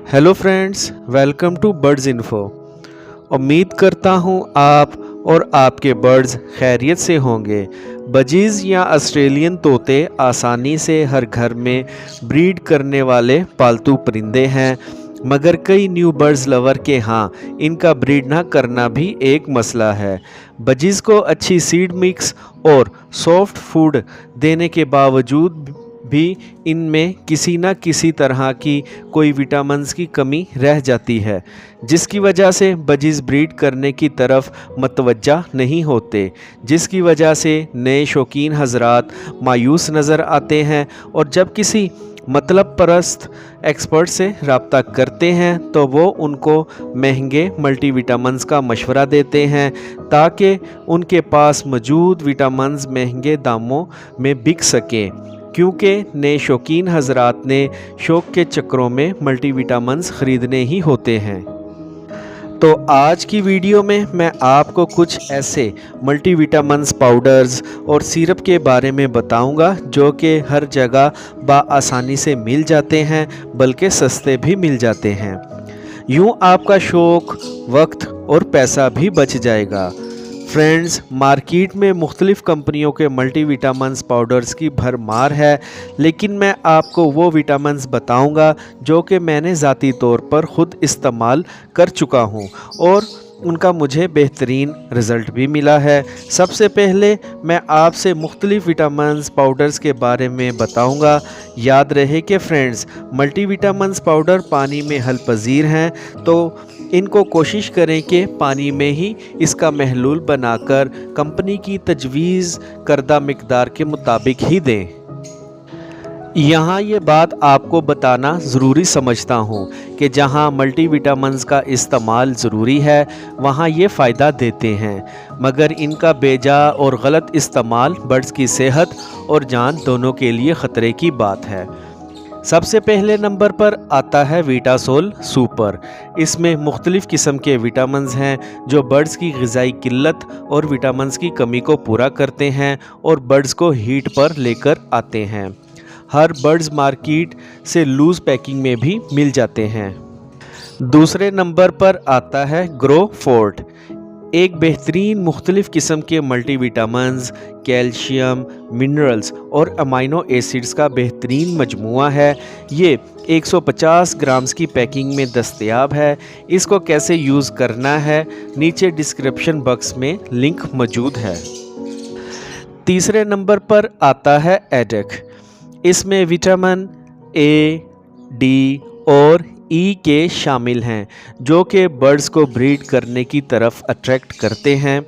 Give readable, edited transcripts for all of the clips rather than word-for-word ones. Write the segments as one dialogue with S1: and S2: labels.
S1: Hello friends, welcome to Birds Info. उम्मीद करता हूँ आप और आपके बर्ड्स खैरियत से होंगे। बजीज़ या ऑस्ट्रेलियन तोते आसानी से हर घर में ब्रीड करने वाले पालतू परिंदे हैं, मगर कई न्यू बर्ड्स लवर के यहाँ इनका ब्रीड ना करना भी एक मसला है। बजीज़ को अच्छी सीड मिक्स और सॉफ्ट फूड देने के बावजूद भी इनमें किसी न किसी तरह की कोई विटामिन्स की कमी रह जाती है, जिसकी वजह से बजीज़ ब्रीड करने की तरफ मतवज्जा नहीं होते, जिसकी वजह से नए शौकीन हजरात मायूस नज़र आते हैं और जब किसी मतलब परस्त एक्सपर्ट से रब्ता करते हैं तो वो उनको महंगे मल्टीविटामिन्स का मशवरा देते हैं ताकि उनके पास मौजूद विटामिन्स महंगे दामों में बिक सकें, क्योंकि नए शौकीन हजरात ने शौक के चक्रों में मल्टीविटामिन्स ख़रीदने ही होते हैं। तो आज की वीडियो में मैं आपको कुछ ऐसे मल्टीविटामिन्स पाउडर्स और सिरप के बारे में बताऊंगा जो कि हर जगह बआसानी से मिल जाते हैं, बल्कि सस्ते भी मिल जाते हैं। यूं आपका शौक, वक्त और पैसा भी बच जाएगा। फ्रेंड्स, मार्केट में मुख्तलिफ़ कंपनियों के मल्टीविटामिन्स पाउडर्स की भरमार है, लेकिन मैं आपको वो विटामिन्स बताऊंगा जो कि मैंने ज़ाती तौर पर ख़ुद इस्तेमाल कर चुका हूं और उनका मुझे बेहतरीन रिज़ल्ट भी मिला है। सबसे पहले मैं आपसे मुख्तलिफ़ विटामिन्स पाउडर्स के बारे में बताऊंगा। याद रहे कि फ्रेंड्स, मल्टीविटामिन्स पाउडर पानी में हल पजीर हैं, तो इनको कोशिश करें कि पानी में ही इसका महलूल बनाकर कंपनी की तजवीज़ करदा मिकदार के मुताबिक ही दें। यहाँ ये बात आपको बताना ज़रूरी समझता हूँ कि जहाँ मल्टीविटामिन्स का इस्तेमाल ज़रूरी है वहाँ ये फ़ायदा देते हैं, मगर इनका बेजा और गलत इस्तेमाल बर्ड्स की सेहत और जान दोनों के लिए ख़तरे की बात है। सबसे पहले नंबर पर आता है विटासोल सुपर। इसमें मुख्तलिफ़ किस्म के विटामिन्स हैं जो बर्ड्स की ग़िज़ाई किल्लत और विटामिन्स की कमी को पूरा करते हैं और बर्ड्स को हीट पर लेकर आते हैं। हर बर्ड्स मार्केट से लूज़ पैकिंग में भी मिल जाते हैं। दूसरे नंबर पर आता है ग्रो फोर्ट। एक बेहतरीन मुख्तलिफ़ किस्म के मल्टीविटामिन्स, कैल्शियम, मिनरल्स और अमाइनो एसिड्स का बेहतरीन मजमुआ है। ये 150 ग्राम्स की पैकिंग में दस्तयाब है। इसको कैसे यूज़ करना है नीचे डिस्क्रिप्शन बॉक्स में लिंक मौजूद है। तीसरे नंबर पर आता है एडेक। इसमें विटामिन ए, डी और ई के शामिल हैं जो कि बर्ड्स को ब्रीड करने की तरफ अट्रैक्ट करते हैं।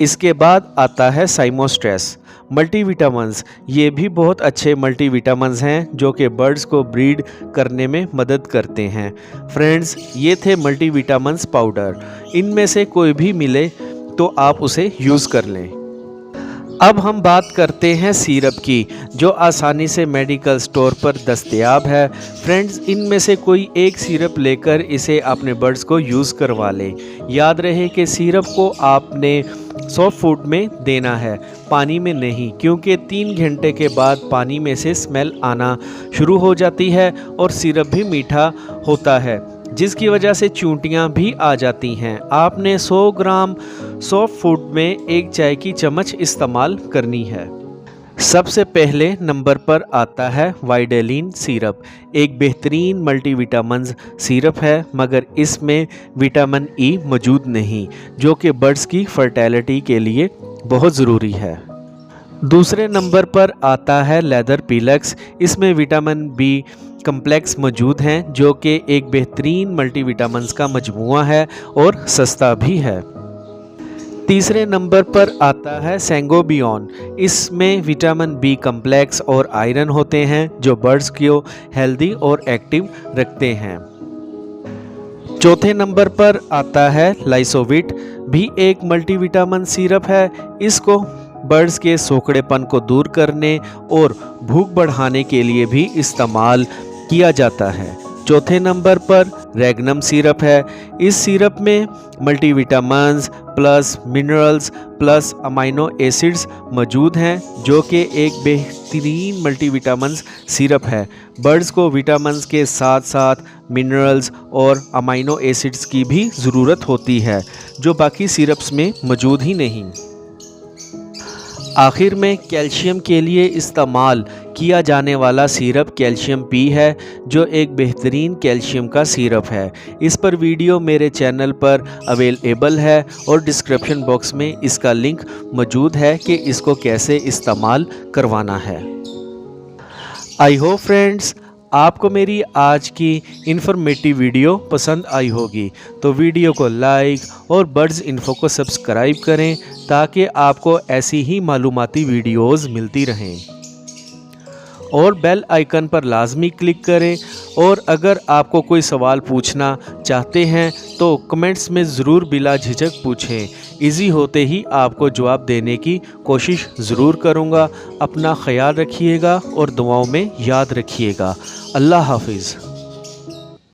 S1: इसके बाद आता है साइमोस्ट्रेस मल्टीविटामिन्स। ये भी बहुत अच्छे मल्टीविटामिन्स हैं जो कि बर्ड्स को ब्रीड करने में मदद करते हैं। फ्रेंड्स, ये थे मल्टीविटामिन्स पाउडर। इनमें से कोई भी मिले तो आप उसे यूज़ कर लें। अब हम बात करते हैं सिरप की, जो आसानी से मेडिकल स्टोर पर दस्तयाब है। फ्रेंड्स, इनमें से कोई एक सिरप लेकर इसे अपने बर्ड्स को यूज़ करवा लें। याद रहे कि सिरप को आपने सॉफ्ट फूड में देना है, पानी में नहीं, क्योंकि 3 घंटे के बाद पानी में से स्मेल आना शुरू हो जाती है और सिरप भी मीठा होता है, जिसकी वजह से चूंटियाँ भी आ जाती हैं। आपने 100 ग्राम सॉफ्ट फूड में 1 चाय की चम्मच इस्तेमाल करनी है। सबसे पहले नंबर पर आता है वाइडेलिन सिरप। एक बेहतरीन मल्टीविटामिन्स सिरप है, मगर इसमें विटामिन ई मौजूद नहीं, जो कि बर्ड्स की फर्टिलिटी के लिए बहुत ज़रूरी है। दूसरे नंबर पर आता है लेदर पीलक्स। इसमें विटामिन बी कम्प्लेक्स मौजूद हैं जो कि एक बेहतरीन मल्टीविटामिन्स का मजमुआ है और सस्ता भी है। तीसरे नंबर पर आता है सेंगोबियन। इसमें विटामिन बी कम्प्लेक्स और आयरन होते हैं जो बर्ड्स को हेल्दी और एक्टिव रखते हैं। चौथे नंबर पर आता है लाइसोविट, भी एक मल्टीविटामिन सिरप है। इसको बर्ड्स के सोखड़ेपन को दूर करने और भूख बढ़ाने के लिए भी इस्तेमाल किया जाता है। चौथे नंबर पर रेगनम सिरप है। इस सिरप में multivitamins plus minerals plus amino acids मौजूद हैं जो कि एक बेहतरीन मल्टीविटामिन्स सिरप है। बर्ड्स को विटामिन्स के साथ साथ मिनरल्स और अमाइनो एसिड्स की भी ज़रूरत होती है, जो बाकी सिरप्स में मौजूद ही नहीं। आखिर में कैल्शियम के लिए इस्तेमाल किया जाने वाला सिरप कैल्शियम पी है, जो एक बेहतरीन कैल्शियम का सिरप है। इस पर वीडियो मेरे चैनल पर अवेलेबल है और डिस्क्रिप्शन बॉक्स में इसका लिंक मौजूद है कि इसको कैसे इस्तेमाल करवाना है। आई होप फ्रेंड्स आपको मेरी आज की इन्फॉर्मेटिव वीडियो पसंद आई होगी, तो वीडियो को लाइक और बर्ड्स इन्फो को सब्सक्राइब करें ताकि आपको ऐसी ही मालूमाती वीडियोस मिलती रहें, और बेल आइकन पर लाजमी क्लिक करें। और अगर आपको कोई सवाल पूछना चाहते हैं तो कमेंट्स में ज़रूर बिला झिझक पूछें, इजी होते ही आपको जवाब देने की कोशिश ज़रूर करूँगा। अपना ख्याल रखिएगा और दुआओं में याद रखिएगा। अल्लाह हाफिज़।